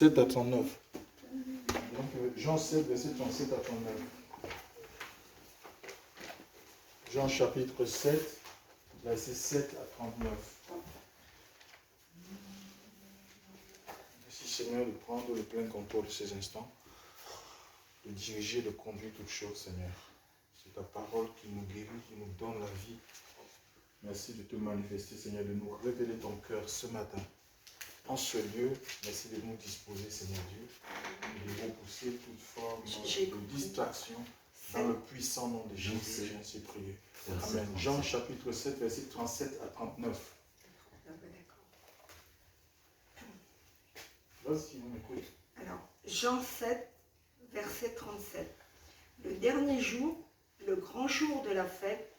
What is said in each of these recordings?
7 à 39. Donc, Jean 7, verset 37 à 39. Jean chapitre 7, verset 7 à 39. Merci Seigneur de prendre le plein contrôle de ces instants, de diriger, de conduire toutes choses, Seigneur. C'est ta parole qui nous guérit, qui nous donne la vie. Merci de te manifester, Seigneur, de nous révéler ton cœur ce matin. En ce lieu, merci de nous disposer, Seigneur Dieu, et de repousser toute forme de distraction dans le puissant nom de Jésus. J'ai ainsi prié. Amen. Jean chapitre 7, verset 37 à 39. Vas-y, on écoute. Alors, Jean 7, verset 37. Le dernier jour, le grand jour de la fête,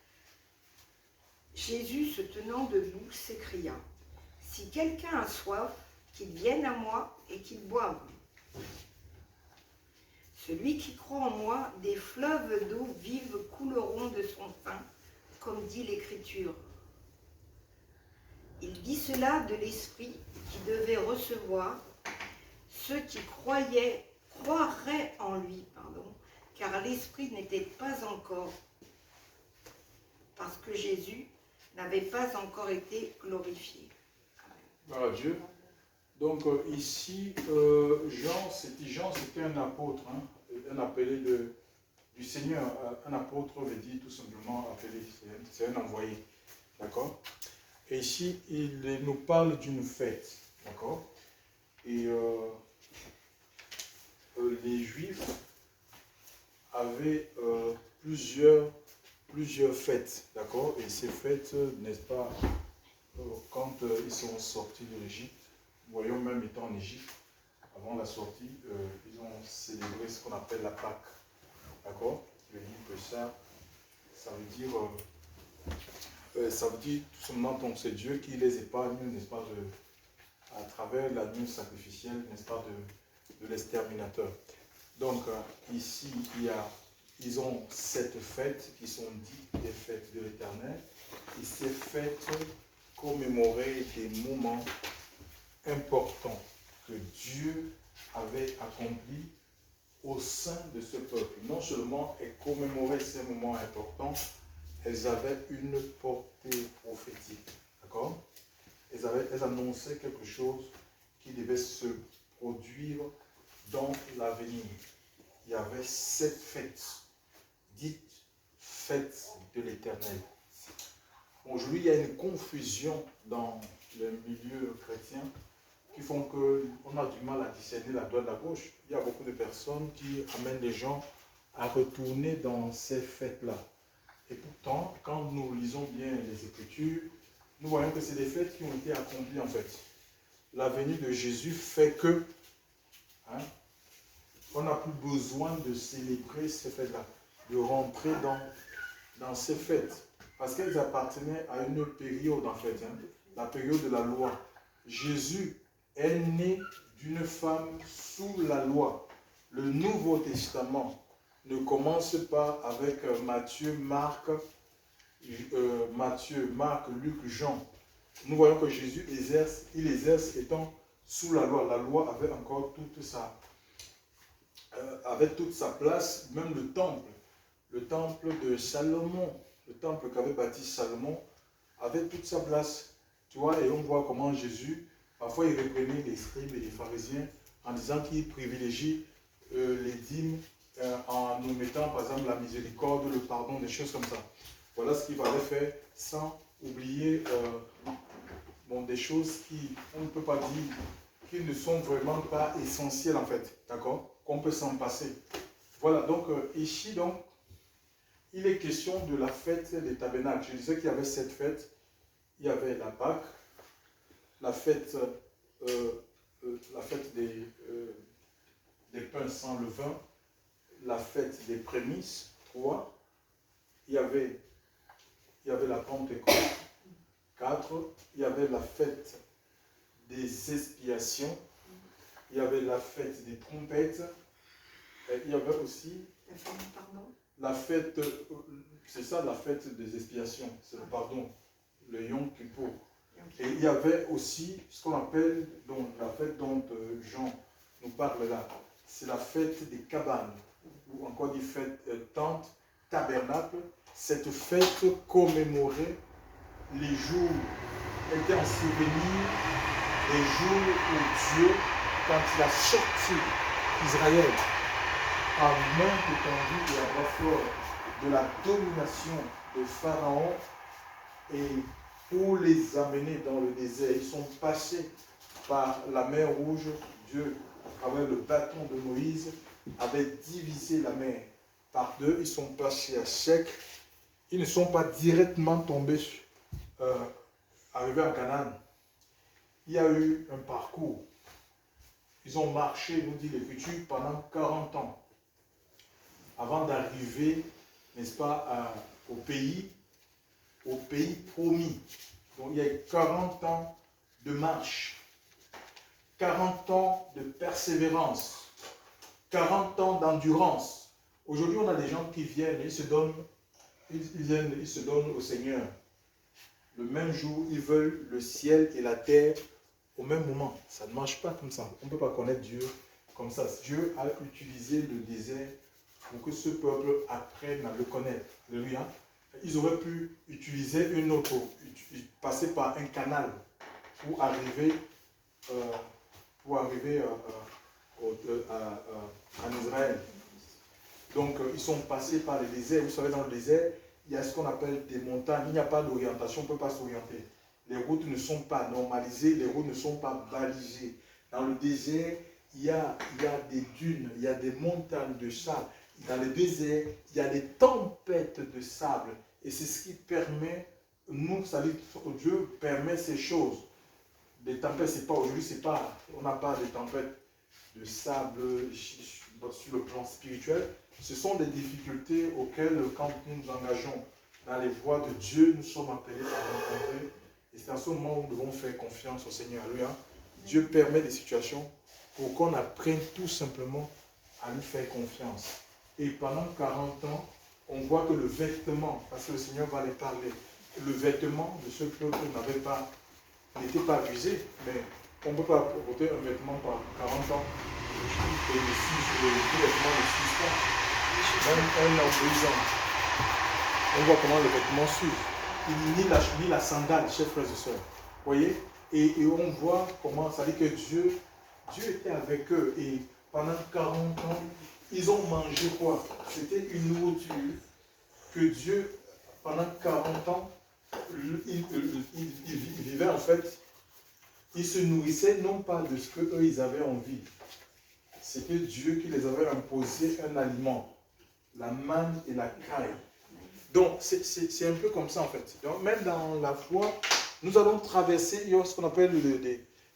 Jésus se tenant debout s'écria: si quelqu'un a soif, qu'il vienne à moi et qu'il boive. Celui qui croit en moi, des fleuves d'eau vive couleront de son sein, comme dit l'Écriture. Il dit cela de l'Esprit qui devait recevoir ceux qui croiraient en lui, car l'Esprit n'était pas encore, parce que Jésus n'avait pas encore été glorifié. Voilà Dieu. Donc ici, Jean, c'était un apôtre, hein, un appelé du Seigneur. Un apôtre veut dire tout simplement appelé, c'est un envoyé. D'accord? Et ici, il nous parle d'une fête. D'accord? Et les Juifs avaient plusieurs fêtes. D'accord? Et ces fêtes, n'est-ce pas, quand ils sont sortis de l'Égypte, voyons même étant en Égypte, avant la sortie, ils ont célébré ce qu'on appelle la Pâque. D'accord? Qui veut dire que ça veut dire tout simplement donc c'est Dieu qui les épargne, n'est-ce pas, à travers l'agneau sacrificiel, n'est-ce pas, de l'exterminateur. Donc ici, ils ont cette fête qui sont dites des fêtes de l'Éternel. Et ces fêtes commémoraient des moments importants que Dieu avait accomplis au sein de ce peuple. Non seulement elles commémoraient ces moments importants, elles avaient une portée prophétique. D'accord? Elles annonçaient quelque chose qui devait se produire dans l'avenir. Il y avait cette fête, dite fête de l'Éternel. Aujourd'hui, il y a une confusion dans le milieu chrétien qui font qu'on a du mal à discerner la droite de la gauche. Il y a beaucoup de personnes qui amènent les gens à retourner dans ces fêtes-là. Et pourtant, quand nous lisons bien les Écritures, nous voyons que c'est des fêtes qui ont été accomplies en fait. La venue de Jésus fait que on n'a plus besoin de célébrer ces fêtes-là, de rentrer dans ces fêtes. Parce qu'elles appartenaient à une période en fait, la période de la loi. Jésus est né d'une femme sous la loi. Le Nouveau Testament ne commence pas avec Matthieu, Marc, Luc, Jean. Nous voyons que Jésus exerce étant sous la loi. La loi avait encore toute sa place, même le temple de Salomon, le temple qu'avait bâti Salomon, avait toute sa place. Tu vois, et on voit comment Jésus, parfois il reprenait les scribes et les pharisiens en disant qu'il privilégie les dîmes en nous mettant par exemple la miséricorde, le pardon, des choses comme ça. Voilà ce qu'il fallait faire sans oublier des choses qui, on ne peut pas dire, qui ne sont vraiment pas essentielles en fait, d'accord, qu'on peut s'en passer. Voilà, donc ici, donc, il est question de la fête des tabernacles. Je disais qu'il y avait cette fête, il y avait la Pâque, la fête des pains sans levain, la fête des prémices, 3. Il y avait la Pentecôte, 4. Il y avait la fête des expiations, il y avait la fête des trompettes, et il y avait aussi la fête, c'est ça la fête des expiations, c'est le pardon, le Yom Kippour. Et il y avait aussi ce qu'on appelle donc, la fête dont Jean parle là, c'est la fête des cabanes, ou encore des fêtes tentes, tabernacle. Cette fête commémorait les jours, était en souvenir des jours où Dieu, quand il a sorti Israël en main étendue et à bras forts de la domination de Pharaon, et pour les amener dans le désert, ils sont passés par la mer Rouge. Dieu, à travers le bâton de Moïse, avait divisé la mer par deux. Ils sont passés à sec. Ils ne sont pas directement tombés, arrivés à Canaan. Il y a eu un parcours. Ils ont marché, nous dit l'Écriture, pendant 40 ans avant d'arriver, n'est-ce pas, au pays promis. Donc il y a eu 40 ans de marche, 40 ans de persévérance, 40 ans d'endurance. Aujourd'hui, on a des gens qui viennent, ils se donnent au Seigneur. Le même jour, ils veulent le ciel et la terre au même moment. Ça ne marche pas comme ça. On ne peut pas connaître Dieu comme ça. Dieu a utilisé le désert pour que ce peuple apprenne à le connaître. Alléluia. Ils auraient pu utiliser une autre, passer par un canal pour arriver, en Israël. Donc, ils sont passés par le désert. Vous savez, dans le désert, il y a ce qu'on appelle des montagnes. Il n'y a pas d'orientation, on ne peut pas s'orienter. Les routes ne sont pas normalisées, les routes ne sont pas balisées. Dans le désert, il y a des dunes, il y a des montagnes de sable. Dans le désert, il y a des tempêtes de sable. Et c'est ce qui permet, nous, ça dit, Dieu permet ces choses. Des tempêtes, c'est pas aujourd'hui, c'est pas, on n'a pas de tempêtes de sable sur le plan spirituel. Ce sont des difficultés auxquelles, quand nous nous engageons dans les voies de Dieu, nous sommes appelés à rencontrer. Et c'est à ce moment où nous devons faire confiance au Seigneur. Alléluia. Dieu permet des situations pour qu'on apprenne tout simplement à lui faire confiance. Et pendant 40 ans, on voit que le vêtement, parce que le Seigneur va les parler, le vêtement de ce peuple n'était pas visé, mais on ne peut pas porter un vêtement par 40 ans et le vêtement de 6 ans, même un an, 2 ans. On voit comment le vêtement suit. Ni la sandale, chers frères et sœurs. Vous voyez? Et on voit comment, ça dit que Dieu était avec eux. Et pendant 40 ans, ils ont mangé quoi? C'était une nourriture que Dieu, pendant 40 ans, ils vivaient en fait. Ils se nourrissaient non pas de ce qu'eux, ils avaient envie. C'était Dieu qui les avait imposé un aliment. La manne et la caille. Donc, c'est un peu comme ça en fait. Donc, même dans la foi, nous allons traverser, il y a ce qu'on appelle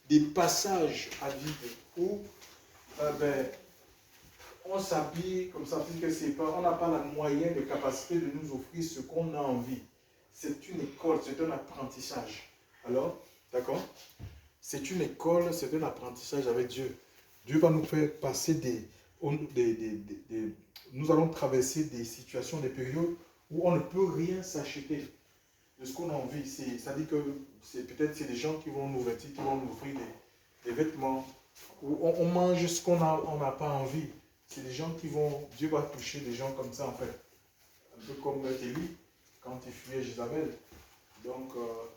des passages à vide où on s'habille comme ça, puisque on n'a pas la moyenne de capacité de nous offrir ce qu'on a envie. C'est une école, c'est un apprentissage. Alors, d'accord? C'est une école, c'est un apprentissage avec Dieu. Dieu va nous faire passer nous allons traverser des situations, des périodes où on ne peut rien s'acheter de ce qu'on a envie. Ça dit que peut-être c'est des gens qui vont nous vêtir, qui vont nous offrir des vêtements, où on mange ce qu'on n'a pas envie. C'est des gens qui vont, Dieu va toucher des gens comme ça en fait. Un peu comme Élie, quand il fuyait Jézabel. Donc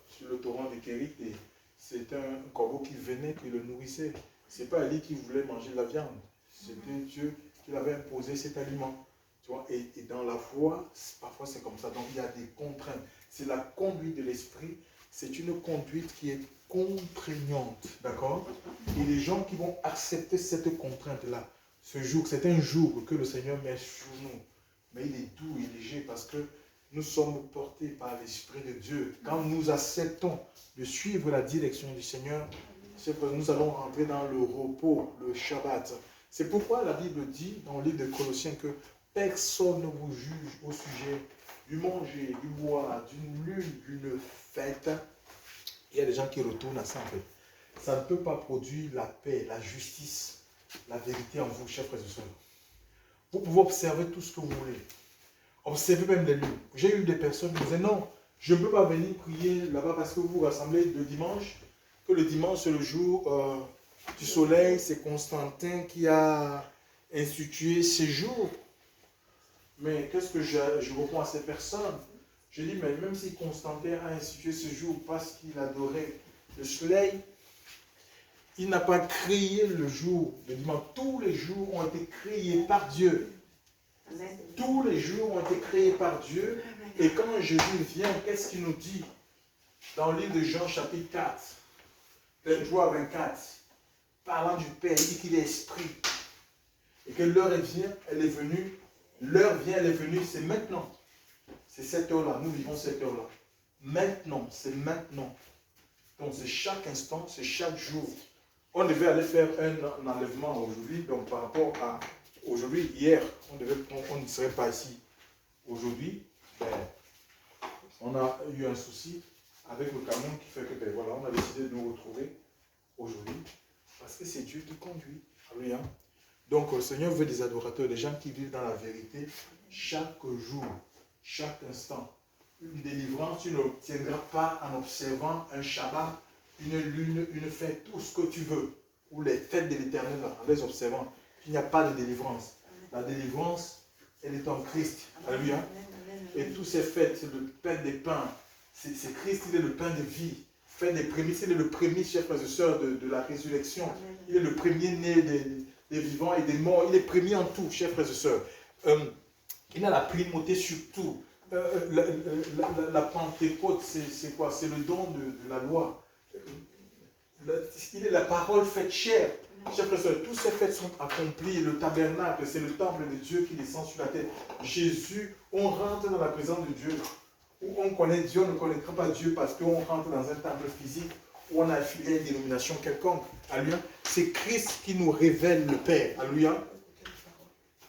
sur le torrent de Kérit, c'est un corbeau qui venait, qui le nourrissait. Ce n'est pas Élie qui voulait manger de la viande. C'était Dieu qui l'avait imposé cet aliment. Tu vois, et dans la foi, parfois c'est comme ça. Donc il y a des contraintes. C'est la conduite de l'esprit. C'est une conduite qui est contraignante. D'accord? Et les gens qui vont accepter cette contrainte-là, ce jour, c'est un jour que le Seigneur met sur nous. Mais il est doux et léger parce que nous sommes portés par l'Esprit de Dieu. Quand nous acceptons de suivre la direction du Seigneur, nous allons rentrer dans le repos, le Shabbat. C'est pourquoi la Bible dit dans le livre de Colossiens que personne ne vous juge au sujet du manger, du boire, d'une lune, d'une fête. Il y a des gens qui retournent à ça en fait. Ça ne peut pas produire la paix, la justice, la vérité en vous, chers frères et sœurs. Vous pouvez observer tout ce que vous voulez. Observez même les lunes. J'ai eu des personnes qui disaient non, je ne peux pas venir prier là-bas parce que vous vous rassemblez le dimanche, que le dimanche c'est le jour du soleil, c'est Constantin qui a institué ces jours. Mais qu'est-ce que je réponds à ces personnes? Je dis, mais même si Constantin a institué ce jour parce qu'il adorait le soleil, il n'a pas créé le jour, le dimanche. Tous les jours ont été créés par Dieu. Tous les jours ont été créés par Dieu. Et quand Jésus vient, qu'est-ce qu'il nous dit? Dans le livre de Jean, chapitre 4, 23 à 24, parlant du Père, il dit qu'il est esprit. Et que l'heure vient, elle est venue. L'heure vient, elle est venue, c'est maintenant. C'est cette heure-là, nous vivons cette heure-là. Maintenant, c'est maintenant. Donc c'est chaque instant, c'est chaque jour. On devait aller faire un enlèvement aujourd'hui, donc par rapport à aujourd'hui, hier, on ne serait pas ici. Aujourd'hui, ben, on a eu un souci avec le camion qui fait que, ben, voilà, on a décidé de nous retrouver aujourd'hui, parce que c'est Dieu qui conduit. Alléluia. Donc le Seigneur veut des adorateurs, des gens qui vivent dans la vérité chaque jour, chaque instant. Une délivrance, tu n'obtiendras pas en observant un Shabbat, une lune, une fête, tout ce que tu veux, ou les fêtes de l'Éternel, en les observant. Il n'y a pas de délivrance. La délivrance, elle est en Christ. Alléluia. Et toutes ces fêtes, c'est le pain des pains. C'est Christ, il est le pain de vie. Fête des prémices, il est le premier, chers frères et sœurs, de la résurrection. Il est le premier né des vivants et des morts. Il est premier en tout, chers frères et sœurs. Il a la primauté sur tout. La Pentecôte, c'est quoi? C'est le don de la loi. Il est la parole faite chair. Chers frères et sœurs, toutes ces fêtes sont accomplies. Le tabernacle, c'est le temple de Dieu qui descend sur la terre. Jésus, on rentre dans la présence de Dieu. Où on connaît Dieu, on ne connaîtra pas Dieu parce qu'on rentre dans un temple physique où on a affilié à une dénomination quelconque. Alléluia. C'est Christ qui nous révèle le Père. Alléluia.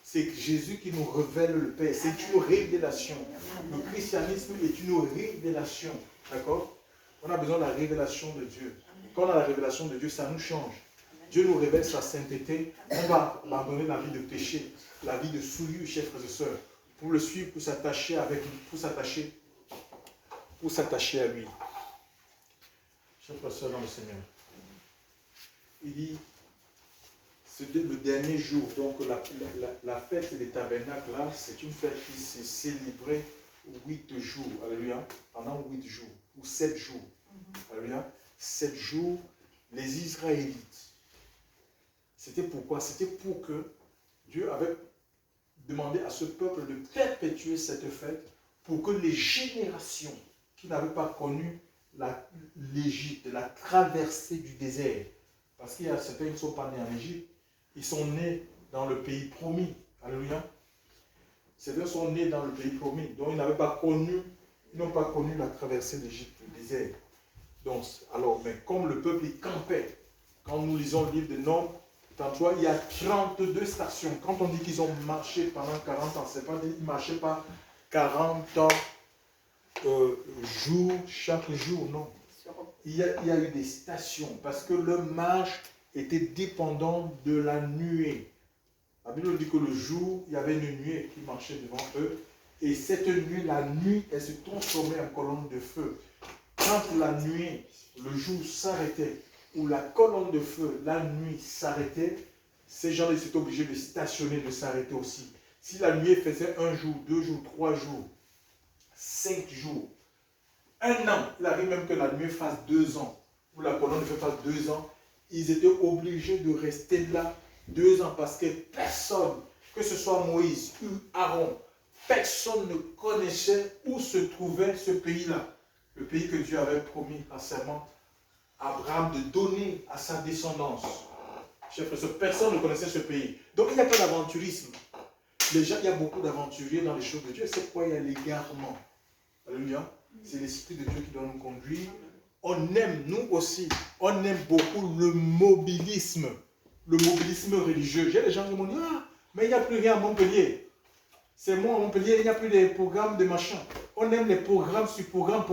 C'est Jésus qui nous révèle le Père. C'est une révélation. Le christianisme est une révélation. D'accord? On a besoin de la révélation de Dieu. Quand on a la révélation de Dieu, ça nous change. Dieu nous révèle sa sainteté. On va abandonner la vie de péché, la vie de souillure, chers frères et sœurs, pour le suivre, pour s'attacher avec lui, pour s'attacher à lui. Chers frères et sœurs dans le Seigneur. Il dit, c'est le dernier jour, donc la fête des tabernacles, là, c'est une fête qui s'est célébrée 8 jours, alléluia, pendant 8 jours, ou 7 jours, alléluia, 7 jours, les Israélites. C'était pourquoi? C'était pour que Dieu avait demandé à ce peuple de perpétuer cette fête pour que les générations qui n'avaient pas connu l'Égypte, la traversée du désert, parce qu'il y a certains qui ne sont pas nés en Égypte, ils sont nés dans le pays promis. Alléluia. Certains sont nés dans le pays promis, donc ils n'ont pas connu la traversée d'Égypte, du désert. Donc, alors, mais comme le peuple y campait, quand nous lisons le livre de Nombres, il y a 32 stations. Quand on dit qu'ils ont marché pendant 40 ans, c'est pas qu'ils ne marchaient pas 40 ans, jour, chaque jour, non. Il y a eu des stations, parce que leur marche était dépendante de la nuée. La Bible dit que le jour, il y avait une nuée qui marchait devant eux, et cette nuée, la nuit, elle se transformait en colonne de feu. Quand la nuée, le jour s'arrêtait, ou la colonne de feu, la nuit s'arrêtait, ces gens-là étaient obligés de stationner, de s'arrêter aussi. Si la nuit faisait 1 jour, 2 jours, 3 jours, 5 jours, 1 an, il arrive même que la nuit fasse 2 ans, ou la colonne de feu fasse 2 ans, ils étaient obligés de rester là 2 ans parce que personne, que ce soit Moïse ou Aaron, personne ne connaissait où se trouvait ce pays-là. Le pays que Dieu avait promis à serment Abraham de donner à sa descendance. Chers frères, personne ne connaissait ce pays. Donc il n'y a pas d'aventurisme. Déjà, il y a beaucoup d'aventuriers dans les choses de Dieu. C'est pourquoi il y a l'égarement. Alléluia. C'est l'Esprit de Dieu qui doit nous conduire. On aime, nous aussi, on aime beaucoup le mobilisme religieux. J'ai des gens qui m'ont dit, ah, mais il n'y a plus rien à Montpellier. C'est moi à Montpellier, il n'y a plus de programmes de machin. On aime les programmes sur programme,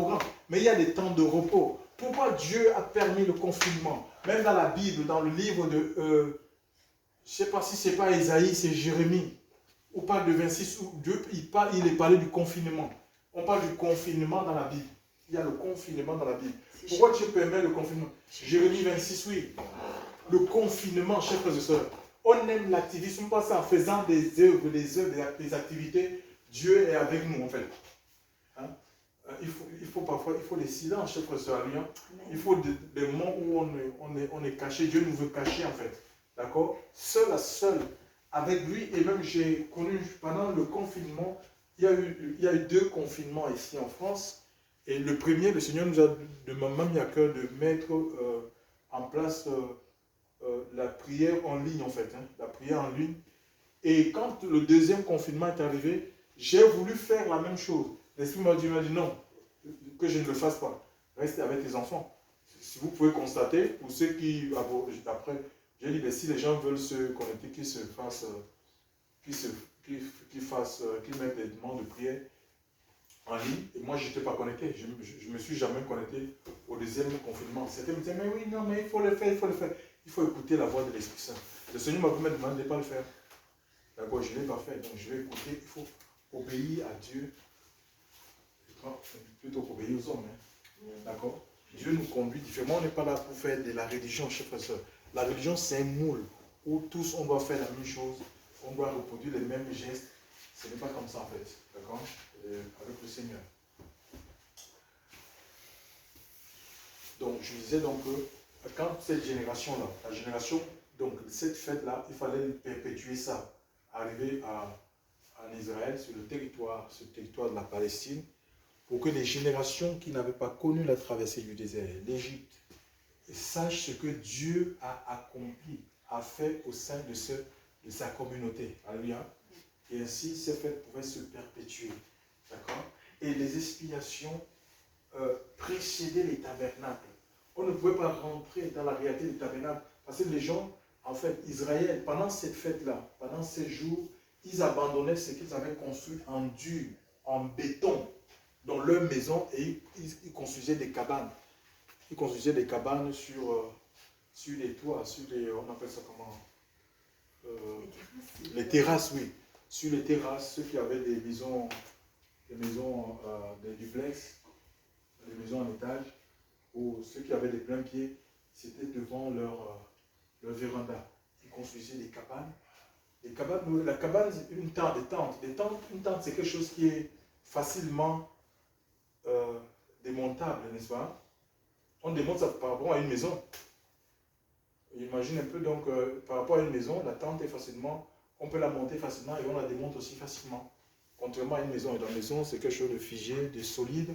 mais il y a des temps de repos. Pourquoi Dieu a permis le confinement? Même dans la Bible, dans le livre de, je ne sais pas si ce n'est pas Isaïe, c'est Jérémie. On parle de 26, où Dieu, il est parlé du confinement. On parle du confinement dans la Bible. Il y a le confinement dans la Bible. Pourquoi Dieu permet le confinement? Jérémie 26, oui. le confinement, chers frères et sœurs. On aime l'activisme, pas ça, en faisant des œuvres, des activités. Dieu est avec nous, en fait. Hein? Il faut parfois, il faut des silences, chers frères et sœurs. Il faut des moments où on est caché. Dieu nous veut cacher, en fait. D'accord? Seul à seul, avec lui. Et même, j'ai connu, pendant le confinement, il y a eu 2 confinements ici en France. Et le premier, le Seigneur nous a même mis à cœur de mettre en place la prière en ligne, en fait. Hein, la prière en ligne. Et quand le 2e confinement est arrivé, j'ai voulu faire la même chose. L'Esprit m'a dit non, que je ne le fasse pas. Restez avec les enfants. Si vous pouvez constater, pour ceux qui, après, j'ai dit, si les gens veulent se connecter, qu'ils mettent des demandes de prière en ligne. Et moi, je n'étais pas connecté. Je ne me suis jamais connecté au 2e confinement. Certains me disaient, mais oui, non, mais il faut le faire, il faut le faire. Il faut écouter la voix de l'Esprit Saint. Le Seigneur m'a demandé de ne pas le faire. D'accord, je ne l'ai pas fait. Donc, je vais écouter. Il faut obéir à Dieu. Plutôt qu'obéir aux hommes. Hein. D'accord? Dieu nous conduit différemment. On n'est pas là pour faire de la religion, chers frères et sœurs. La religion, c'est un moule où tous, on doit faire la même chose. On doit reproduire les mêmes gestes. Ce n'est pas comme ça, en fait. D'accord? Avec le Seigneur. Donc, je disais donc que quand cette génération-là, la génération, donc cette fête-là, il fallait perpétuer ça. Arriver en Israël, sur le territoire de la Palestine, pour que les générations qui n'avaient pas connu la traversée du désert, l'Égypte, sachent ce que Dieu a accompli, a fait au sein de sa communauté. Alléluia. Et ainsi, ces fêtes pouvaient se perpétuer. D'accord? Et les expiations précédaient les tabernacles. On ne pouvait pas rentrer dans la réalité des tabernacles parce que les gens, en fait, Israël, pendant cette fête-là, pendant ces jours, ils abandonnaient ce qu'ils avaient construit en dur, en béton, dans leur maison, et ils construisaient des cabanes. Ils construisaient des cabanes sur les toits, on appelle ça comment? Les terrasses, oui. Sur les terrasses, ceux qui avaient des maisons, des duplex, des maisons en étage, ou ceux qui avaient des pleins pieds, c'était devant leur véranda. Ils construisaient des cabanes. La cabane, une tente, une tente, c'est quelque chose qui est facilement démontable, n'est-ce pas? On démonte ça par rapport à une maison. Imagine un peu donc, par rapport à une maison, la tente est facilement, on peut la monter facilement et on la démonte aussi facilement. Contrairement à une maison, et la maison c'est quelque chose de figé, de solide,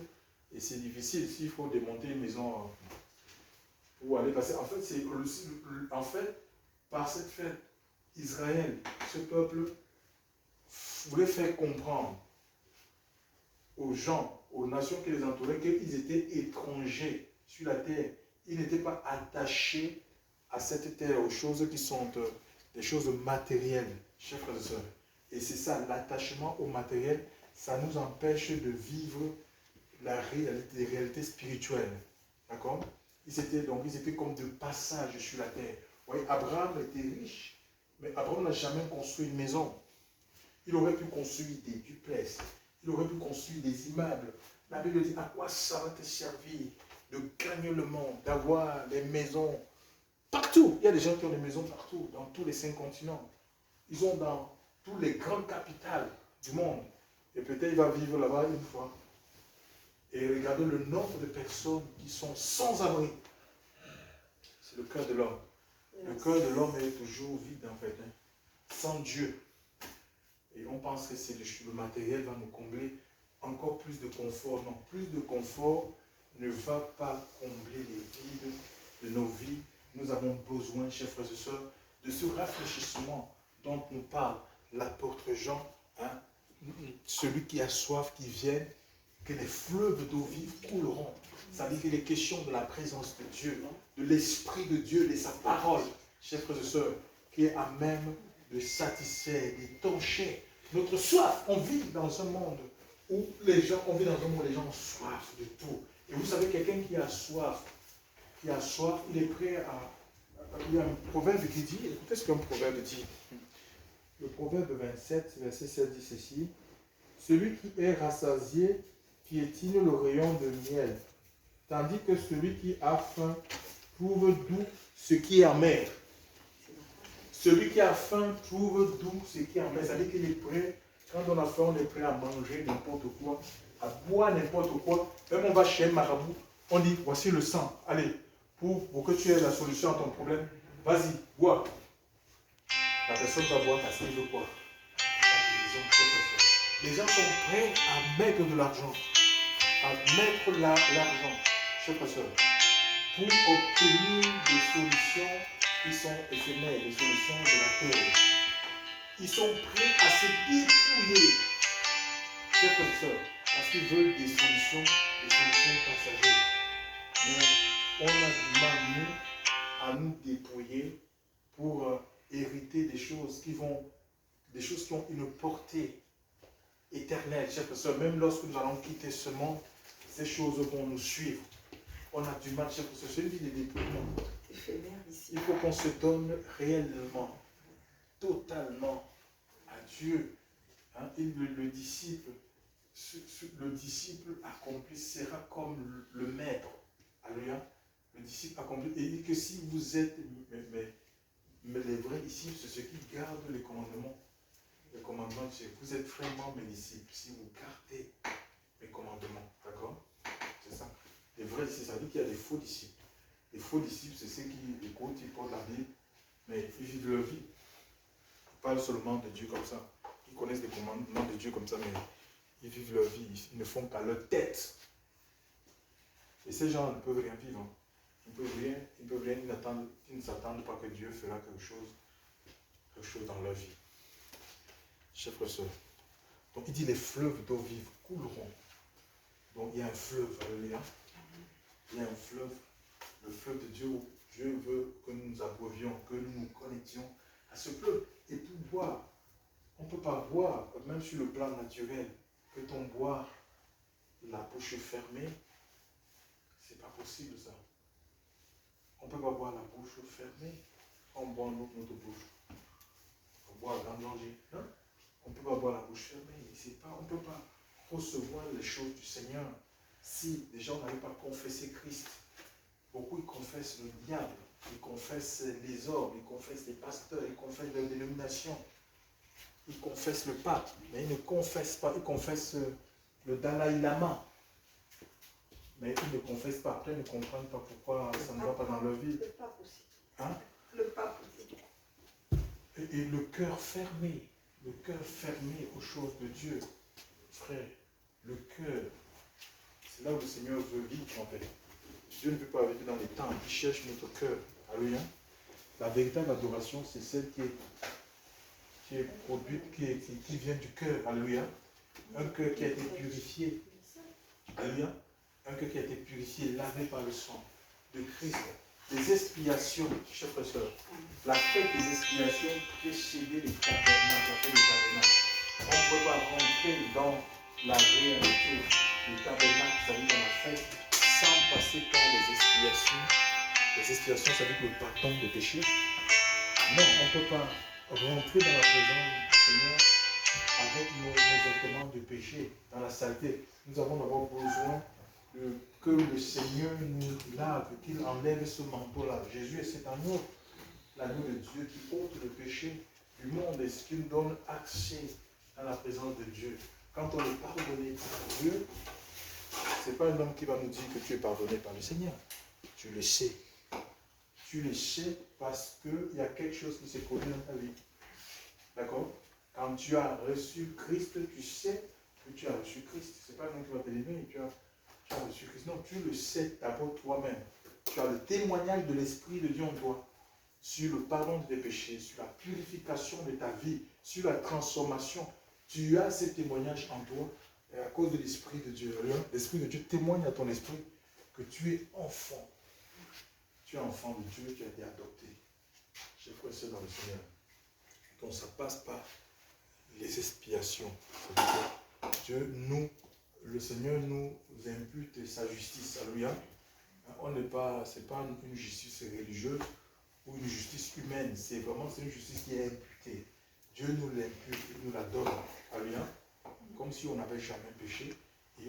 et c'est difficile s'il faut démonter une maison pour aller passer. En fait, par cette fête, Israël, ce peuple, voulait faire comprendre aux gens, aux nations qui les entouraient, qu'ils étaient étrangers sur la terre. Ils n'étaient pas attachés à cette terre, aux choses qui sont des choses matérielles, chers frères et sœurs. Et c'est ça, l'attachement au matériel, ça nous empêche de vivre les réalités spirituelles. D'accord? Ils étaient comme de passage sur la terre. Vous voyez, Abraham était riche, mais Abraham n'a jamais construit une maison. Il aurait pu construire des duplex, il aurait pu construire des immeubles. La Bible dit, à quoi ça va te servir de gagner le monde, d'avoir des maisons partout? Il y a des gens qui ont des maisons partout, dans tous les 5 continents. Ils ont dans tous les grandes capitales du monde. Et peut-être il va vivre là-bas une fois. Et regardez le nombre de personnes qui sont sans abri. C'est le cœur de l'homme. Le cœur de l'homme est toujours vide en fait, hein, sans Dieu. Et on pense que c'est le matériel va nous combler encore plus de confort. Non, plus de confort ne va pas combler les vides de nos vies. Nous avons besoin, chers frères et sœurs, de ce rafraîchissement dont nous parle l'apôtre Jean, hein, celui qui a soif, qui vienne, que les fleuves d'eau vive couleront. Ça veut dire qu'il est question de la présence de Dieu, de l'Esprit de Dieu, de sa parole, chers frères et sœurs, qui est à même de satisfaire, d'étancher notre soif. On vit dans un monde où les gens ont soif de tout. Et vous savez, quelqu'un qui a soif, il est prêt à... Il y a un proverbe qui dit, écoutez ce qu'un proverbe dit. Le proverbe 27, verset 7 dit ceci: celui qui est rassasié piétine le rayon de miel, tandis que celui qui a faim trouve doux ce qui est amer. Celui qui a faim trouve d'où ce qui en met. C'est-à-dire qu'il est prêt. Quand on a faim, on est prêt à manger n'importe quoi, à boire n'importe quoi. Même on va chez un marabout, on dit, voici le sang. Allez, pour que tu aies la solution à ton problème, vas-y, bois. La personne va boire parce qu'il veut quoi? Les gens sont prêts à mettre de l'argent, chers frères et sœurs, pour obtenir des solutions qui sont éphémères, des solutions de la terre. Ils sont prêts à se dépouiller, chers frères et sœurs, parce qu'ils veulent des solutions passagères. Mais on a du mal, nous, à nous dépouiller pour hériter des choses qui ont une portée éternelle, chers frères et sœurs. Même lorsque nous allons quitter ce monde, ces choses vont nous suivre. On a du mal, chers frères et sœurs. C'est une vie de dépouillement. Il faut qu'on se donne réellement, totalement à Dieu. Hein? Et le disciple accompli sera comme le maître. Alléluia. Le disciple accompli. Et il dit que si vous êtes, mais les vrais disciples, c'est ceux qui gardent les commandements. Les commandements de Dieu. Vous êtes vraiment mes disciples si vous gardez mes commandements. D'accord? C'est ça. Les vrais disciples, ça veut dire qu'il y a des faux disciples. Les faux disciples, c'est ceux qui écoutent, ils portent la Bible, mais ils vivent leur vie. Ils parlent seulement de Dieu comme ça. Ils connaissent les commandements de Dieu comme ça, mais ils vivent leur vie. Ils ne font qu'à leur tête. Et ces gens ne peuvent rien vivre. Hein. Ils ne peuvent rien, ils ne s'attendent pas que Dieu fera quelque chose dans leur vie. Chers frères et sœurs. Donc il dit les fleuves d'eau vive couleront. Donc il y a un fleuve, alléluia. Il y a un fleuve, le fleuve de Dieu où Dieu veut que nous nous abreuvions, que nous nous connections à ce fleuve. Et pour boire, on ne peut pas boire, même sur le plan naturel, que ton boire la bouche fermée, c'est pas possible ça. On ne peut pas boire la bouche fermée, on boit notre bouche. On boit à grand danger. Non? On ne peut pas boire la bouche fermée. On ne peut pas recevoir les choses du Seigneur si les gens n'arrivent pas à confesser Christ. Beaucoup ils confessent le diable, ils confessent les hommes, ils confessent les pasteurs, ils confessent leur dénomination, ils confessent le pape, mais ils ne confessent pas, ils confessent le Dalai Lama. Mais ils ne confessent pas. Après, ils ne comprennent pas pourquoi ça ne va pas dans leur vie. Le pape aussi. Hein? Le pape aussi. Et le cœur fermé aux choses de Dieu. Frère, le cœur, c'est là où le Seigneur veut vivre en fait. Dieu ne veut pas vivre dans les temps, il cherche notre cœur. Alléluia. La véritable adoration, c'est celle qui est produite, qui vient du cœur. Alléluia. Un cœur qui a été purifié. Alléluia. Un cœur qui a été purifié, lavé par le sang de Christ. Les expiations, chers frères et sœurs, la fête des expiations précédait le tabernacle. On ne peut pas rentrer dans la réalité du tabernacle, ça veut dire dans la fête, sans passer par les expiations. Les expiations, ça veut dire le pardon des péchés. Non, on ne peut pas rentrer dans la présence du Seigneur avec nos vêtements de péché, dans la saleté. Nous avons d'abord besoin que le Seigneur nous lave, qu'il enlève ce manteau-là. Jésus est cet agneau, l'agneau de Dieu qui ôte le péché du monde et ce qui nous donne accès à la présence de Dieu. Quand on est pardonné par Dieu, ce n'est pas un homme qui va nous dire que tu es pardonné par le Seigneur. Tu le sais. Tu le sais parce qu'il y a quelque chose qui s'est produit dans ta vie. D'accord? Quand tu as reçu Christ, tu sais que tu as reçu Christ. Ce n'est pas un homme qui va te dire, mais tu as reçu Christ. Non, tu le sais d'abord toi-même. Tu as le témoignage de l'Esprit de Dieu en toi sur le pardon de tes péchés, sur la purification de ta vie, sur la transformation. Tu as ce témoignage en toi et à cause de l'Esprit de Dieu. L'Esprit de Dieu témoigne à ton esprit que tu es enfant. Tu es enfant de Dieu, tu as été adopté. Chers frères et sœurs dans le Seigneur. Donc ça passe par les expiations. Dieu le Seigneur nous impute sa justice. Alléluia. C'est pas une justice religieuse ou une justice humaine. C'est une justice qui est imputée. Dieu nous l'impute, il nous la donne. Alléluia. Comme si on n'avait jamais péché. Et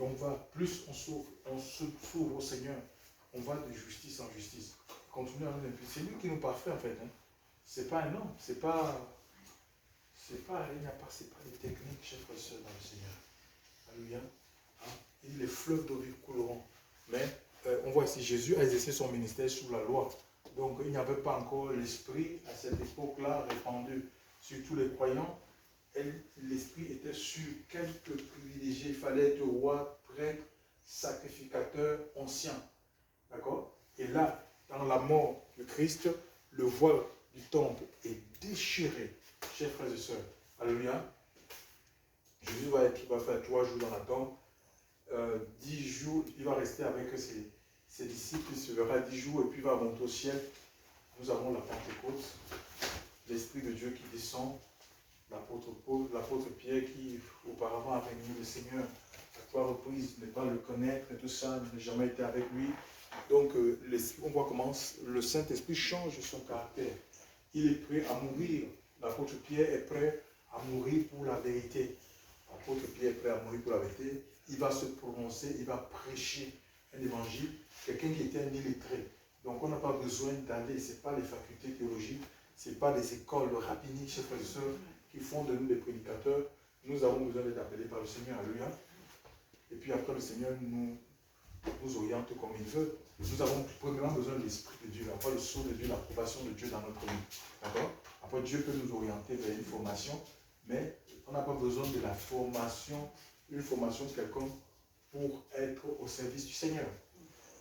plus on s'ouvre au Seigneur, on va de justice en justice. Continuez à nous imputer. C'est lui qui nous parfait en fait. Hein. c'est pas un homme, c'est pas des techniques, chers frères et sœurs, dans le Seigneur. Alléluia. Hein? Et les fleuves d'eau vive couleront. Mais on voit ici, Jésus a exercé son ministère sous la loi. Donc il n'y avait pas encore l'esprit à cette époque-là répandu sur tous les croyants. L'esprit était sur quelques privilégiés. Il fallait être roi, prêtre, sacrificateur, ancien. D'accord? Et là, dans la mort de Christ, le voile du temple est déchiré, chers frères et sœurs. Alléluia. Jésus va faire 3 jours dans la tombe. 10 jours, il va rester avec ses disciples, il se verra 10 jours et puis il va monter au ciel. Nous avons la Pentecôte, l'Esprit de Dieu qui descend, l'apôtre Paul, l'apôtre Pierre qui auparavant avait mis le Seigneur à 3 reprises, ne pas le connaître et tout ça, n'a jamais été avec lui. Donc on voit comment le Saint-Esprit change son caractère. Il est prêt à mourir. L'apôtre Pierre est prêt à mourir pour la vérité. L'apôtre Pierre est prêt à mourir pour la vérité. Il va se prononcer, il va prêcher un évangile. Quelqu'un qui était un illettré. Donc on n'a pas besoin d'aller, ce n'est pas les facultés théologiques, ce n'est pas les écoles rabbiniques, chers frères et sœurs, qui font de nous des prédicateurs. Nous avons besoin d'être appelés par le Seigneur. Alléluia. Et puis après, le Seigneur nous oriente comme il veut. Nous avons premièrement besoin de l'Esprit de Dieu, après le sceau de Dieu, l'approbation de Dieu dans notre vie. D'accord? Après, Dieu peut nous orienter vers une formation, mais on n'a pas besoin de la formation, une formation quelconque pour être au service du Seigneur.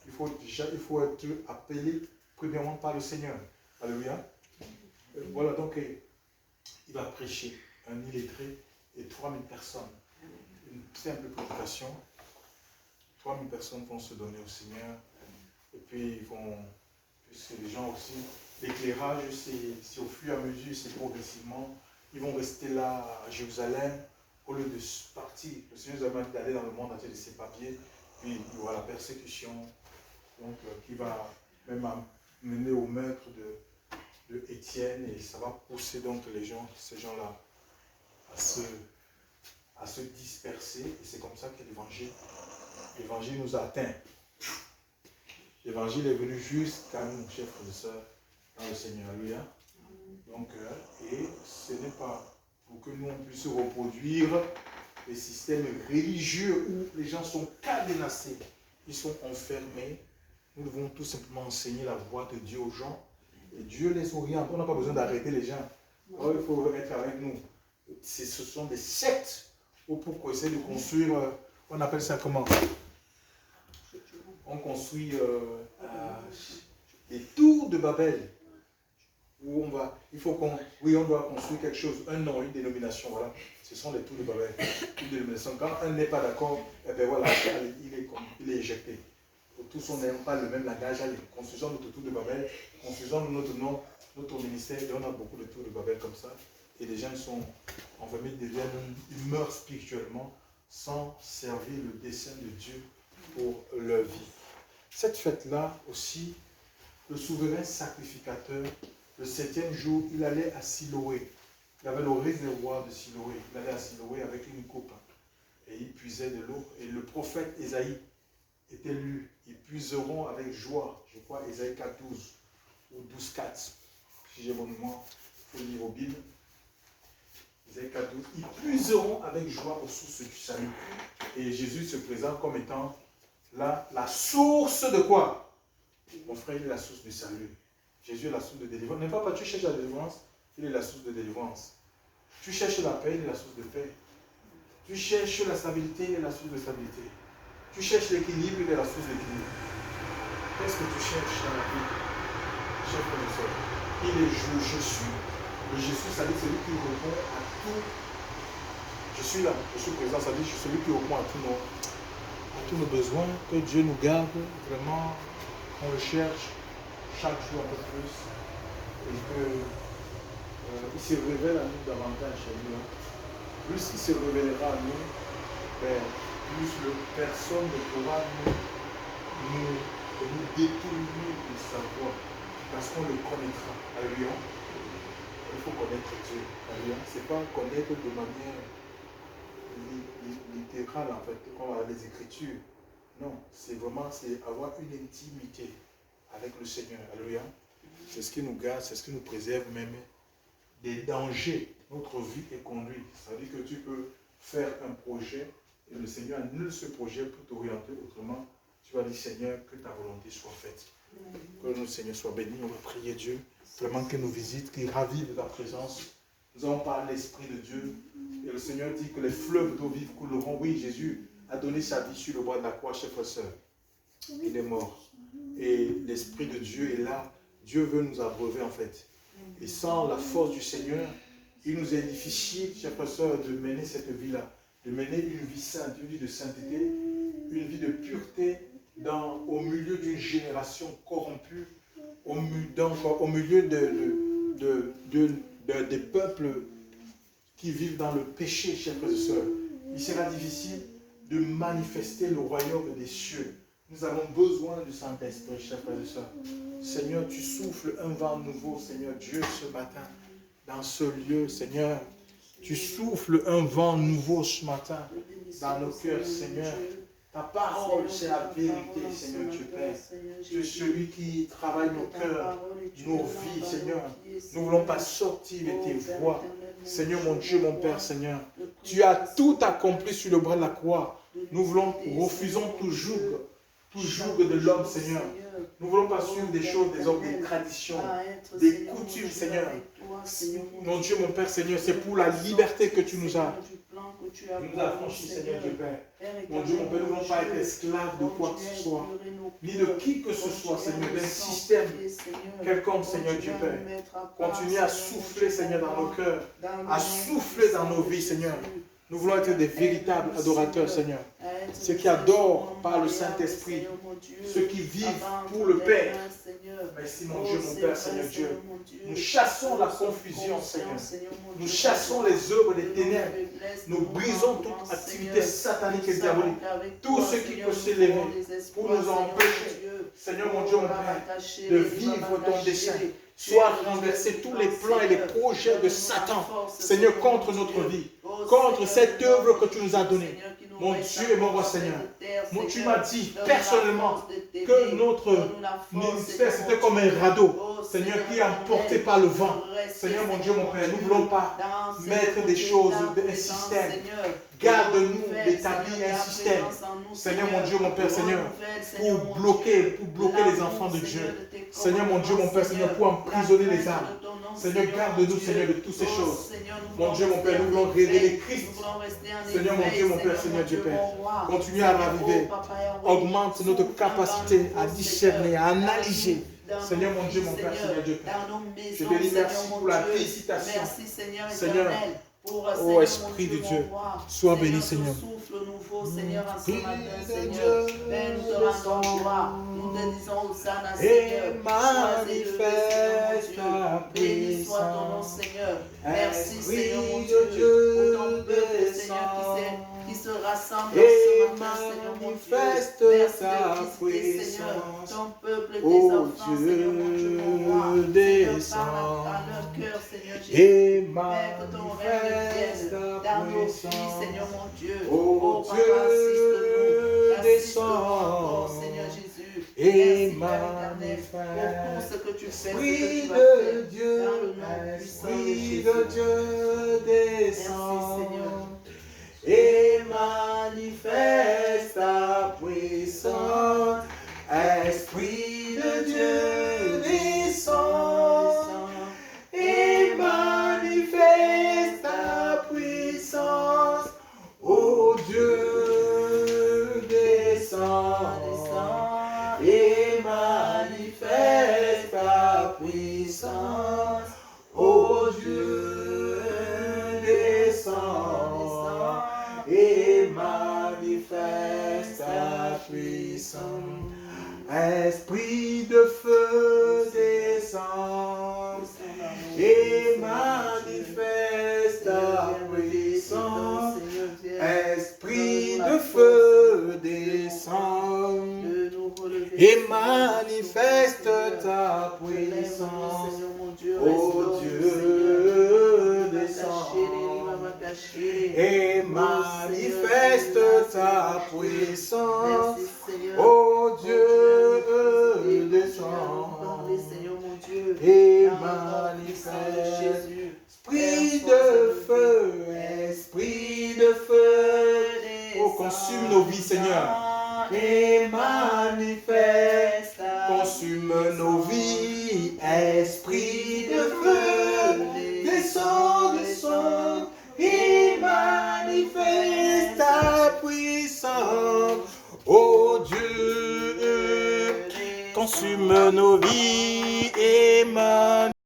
Il faut être appelé premièrement par le Seigneur. Alléluia. Voilà, donc il va prêcher un illettré et 3000 personnes. Une simple prédication. 3000 personnes vont se donner au Seigneur. Et puis ils vont, puisque les gens aussi, l'éclairage, c'est au fur et à mesure, c'est progressivement. Ils vont rester là à Jérusalem au lieu de partir. Le Seigneur nous a dit d'aller dans le monde entier de ses papiers. Puis il y aura la persécution, donc qui va même mener au meurtre de Étienne, et ça va pousser donc ces gens-là à se disperser, et c'est comme ça que l'évangile nous a atteints. L'évangile est venu jusqu'à nous, chers frères et sœurs, dans le Seigneur. Alléluia. Donc, et ce n'est pas pour que nous on puisse reproduire les systèmes religieux où les gens sont cadenassés, ils sont enfermés. Nous devons tout simplement enseigner la voix de Dieu aux gens. Et Dieu les oriente. On n'a pas besoin d'arrêter les gens. Alors, il faut être avec nous. Ce sont des sectes où pour essayer de construire, on appelle ça comment? On construit des tours de Babel. Où on doit construire quelque chose, un nom, une dénomination, voilà. Ce sont les tours de Babel. Une dénomination. Quand un n'est pas d'accord, eh bien voilà, il est éjecté. Tous on n'aime pas le même langage, allez, construisons notre tour de Babel, construisons notre nom, notre ministère, et on a beaucoup de tours de Babel comme ça, et les gens sont enfermés, ils meurent spirituellement sans servir le dessein de Dieu pour leur vie. Cette fête-là aussi, le souverain sacrificateur, le 7e jour, il allait à Siloé. Il y avait le réservoir de Siloé. Il allait à Siloé avec une coupe et il puisait de l'eau. Et le prophète Ésaïe était lu. Ils puiseront avec joie. Je crois Ésaïe 4.12 ou 12.4. Si j'ai mon mémoire, il faut lire au Bible. Ésaïe 4.12. Ils puiseront avec joie aux sources du salut. Et Jésus se présente comme étant là, la source de quoi? Mon frère, il est la source du salut. Jésus est la source de délivrance. N'est pas tu cherches la délivrance, il est la source de délivrance. Tu cherches la paix, il est la source de paix. Tu cherches la stabilité, il est la source de stabilité. Tu cherches l'équilibre, il est la source d'équilibre. Qu'est-ce que tu cherches dans la vie? Cher professeur, il est je suis. Le Jésus, ça dit celui qui répond à tout. Je suis là, je suis présent, ça dit je suis celui qui répond à tous nos besoins, que Dieu nous garde, vraiment, on le cherche chaque jour un peu plus, et qu'il se révèle à nous davantage chez nous. Plus il se révélera à nous, plus personne ne pourra nous détourner de sa voix, parce qu'on le connaîtra. Alléluia. Il faut connaître Dieu. Alléluia. Ce n'est pas connaître de manière littérale, en fait, comme avec les Écritures. Non, c'est vraiment avoir une intimité avec le Seigneur. Alléluia. C'est ce qui nous garde, c'est ce qui nous préserve même des dangers. Notre vie est conduite. Ça veut dire que tu peux faire un projet et le Seigneur annule ce projet pour t'orienter autrement. Tu vas dire, Seigneur, que ta volonté soit faite. Que notre Seigneur soit béni. On va prier Dieu. Vraiment qu'il nous visite, qu'il ravive ta présence. Nous avons parlé l'Esprit de Dieu. Et le Seigneur dit que les fleuves d'eau vive couleront. Oui, Jésus a donné sa vie sur le bois de la croix, chers frères et sœurs. Il est mort. Et l'Esprit de Dieu est là. Dieu veut nous abreuver en fait. Et sans la force du Seigneur, il nous est difficile, chers frères et sœurs, de mener cette vie-là. De mener une vie sainte, une vie de sainteté, une vie de pureté au milieu d'une génération corrompue, au milieu des peuples qui vivent dans le péché, chers frères et sœurs. Il sera difficile de manifester le royaume des cieux. Nous avons besoin du Saint-Esprit, chers frères et sœurs. Seigneur, tu souffles un vent nouveau, Seigneur Dieu, ce matin, dans ce lieu, Seigneur. Tu souffles un vent nouveau ce matin dans nos cœurs, Seigneur. Ta parole, c'est la vérité, Seigneur Dieu Père. Tu es celui qui travaille nos cœurs, nos vies, Seigneur. Nous ne voulons pas sortir de tes voies. Seigneur, mon Dieu, mon Père, Seigneur. Tu as tout accompli sur le bras de la croix. Nous refusons toujours de l'homme, Seigneur. Nous ne voulons pas suivre des choses, des hommes, des traditions, des coutumes, Seigneur. Mon Dieu, mon Père, Seigneur, c'est pour la liberté que tu nous as affranchis, Seigneur Dieu Père. Mon Dieu, mon Père, nous ne voulons pas être esclaves de quoi que ce soit, ni de qui que ce soit, Seigneur, d'un système quelconque, Seigneur Dieu Père. Continue à souffler, Seigneur, dans nos cœurs, à souffler dans nos vies, Seigneur. Nous voulons être des véritables adorateurs, Seigneur. Ceux qui adorent par le Saint-Esprit, ceux qui vivent pour le Père. Merci, mon Dieu, mon Père, Seigneur Dieu. Nous chassons la confusion, Seigneur. Nous chassons les œuvres des ténèbres. Nous brisons toute activité satanique et diabolique. Tout ce qui peut s'élever pour nous empêcher, Seigneur, mon Dieu, mon Père, de vivre ton dessein. Soit renverser tous les plans et les projets de Satan, Seigneur, contre notre vie, contre cette œuvre que tu nous as donnée. Mon Dieu et mon roi Seigneur, tu m'as dit personnellement que notre ministère c'était comme un radeau, Seigneur, qui est emporté par le vent. Seigneur, mon Dieu, mon Père, nous ne voulons pas mettre des choses, un système. Garde-nous d'établir un système, Seigneur, mon Dieu, mon Père, Seigneur, pour bloquer les enfants de Dieu. Seigneur, mon Dieu, mon Père, Seigneur, pour emprisonner les âmes. Seigneur, garde-nous, Seigneur, de toutes ces choses. Mon Dieu, mon Père, nous voulons révéler Christ. Seigneur, mon Dieu, mon Père, Seigneur, Dieu Père, continue à raviver. Augmente notre capacité à discerner, à analyser. Seigneur, mon Dieu, mon Père, Seigneur, Dieu Père. Je te dis merci pour la visitation. Seigneur, ô Esprit de Dieu, sois béni, Seigneur. Seigneur, à ce matin, Seigneur. Père, nous te rendons gloire. Nous te disons Hosanna, Seigneur. Sois élevé, béni soit ton nom, Seigneur. Merci, Seigneur, mon Dieu, pour ton peuple, Seigneur, qui se rassemble ce matin, Seigneur, mon Dieu. Merci de visiter, Seigneur, ton peuple, tes enfants, Seigneur, mon Dieu, mon roi. Seigneur, parle à leur cœur, Seigneur Jésus. Père, que ton règne vienne dans nos vies, Seigneur, mon Dieu. Oh, Papa, assiste-nous encore, Seigneur Jésus. Et manifeste pour tout ce que tu fais, Esprit de Dieu, Esprit de Dieu, descend et manifeste ta puissance. Esprit de Dieu, descend et manifeste ta puissance. Ô Dieu, descend et manifeste ta puissance. Ô Dieu, descend et manifeste ta puissance. Esprit de feu, descend et manifeste ta puissance. Esprit de feu, descend et manifeste ta puissance. Ô Dieu, descend et manifeste ta puissance. Ô Dieu, descend Jésus. Esprit de feu, esprit de feu. Oh, consume nos vies, Seigneur. Et manifeste. Consume nos vies, esprit de feu. Descends, descends. Et manifeste ta puissance. Oh Dieu, consume nos vies et manifeste.